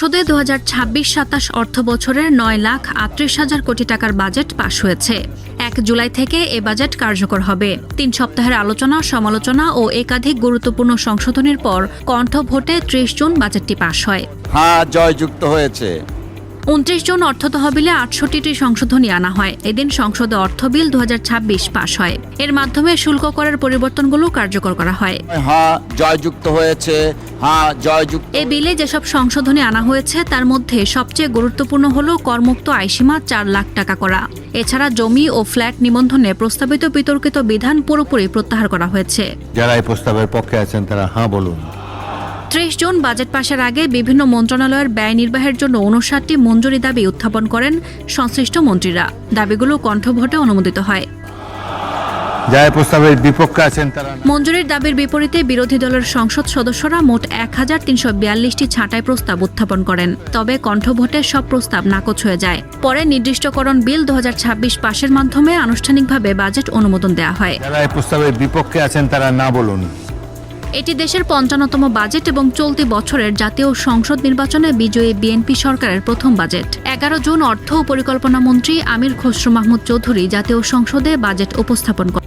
সংসদে 2026-27 অর্থ বছরের 9,38,000 কোটি টাকার বাজেট পাশ হয়েছে। 1 জুলাই থেকে এ বাজেট কার্যকর হবে। 3 সপ্তাহের আলোচনা, সমালোচনা ও একাধিক গুরুত্বপূর্ণ সংশোধনীর পর কণ্ঠ ভোটে 30 জুন বাজেটটি পাশ হয়। হ্যাঁ, জয়যুক্ত হয়েছে। 29 জুন অর্থ তহবিলে 68টি সংশোধনী আনা হয়। এদিন সংসদে অর্থ বিল 2026 পাশ হয়। এর মাধ্যমে শুল্ক করের পরিবর্তনগুলো কার্যকর করা হয়। হ্যাঁ, জয়যুক্ত হয়েছে। হ্যাঁ, জয়যুক্ত। এ বিলে যেসব সংশোধনী আনা হয়েছে তার মধ্যে সবচেয়ে গুরুত্বপূর্ণ হল করমুক্ত আয়সীমা 4 লাখ টাকা করা। এছাড়া জমি ও ফ্ল্যাট নিবন্ধনে প্রস্তাবিত বিতর্কিত বিধান পুরোপুরি প্রত্যাহার করা হয়েছে। যারা এই প্রস্তাবের পক্ষে আছেন তারা হ্যাঁ বলুন। 30 জুন বাজেট পাশের আগে বিভিন্ন মন্ত্রণালয়ের ব্যয় নির্বাহের জন্য 59টি মঞ্জুরি দাবি উত্থাপন করেন সংশ্লিষ্ট মন্ত্রীরা। দাবিগুলো কণ্ঠভোটে অনুমোদিত হয়। যারা এই প্রস্তাবের বিপক্ষে আছেন তারা মঞ্জুরির দাবির বিপরীতে বিরোধী দলের সংসদ সদস্যরা মোট 1342টি ছাঁটাই প্রস্তাব উত্থাপন করেন। তবে কণ্ঠভোটে সব প্রস্তাব নাকচ হয়ে যায়। পরে নির্দিষ্টকরণ বিল 2026 পাশের মাধ্যমে আনুষ্ঠানিকভাবে বাজেট অনুমোদন দেওয়া হয়। যারা এই প্রস্তাবের বিপক্ষে আছেন তারা না বলুন। এটি দেশের 55তম বাজেট এবং চলতি বছরের জাতীয় সংসদ নির্বাচনে বিজয়ী বিএনপি সরকারের প্রথম বাজেট। 11 জুন অর্থ ও পরিকল্পনা মন্ত্রী আমির খসরু মাহমুদ চৌধুরী জাতীয় সংসদে বাজেট উপস্থাপন করেন।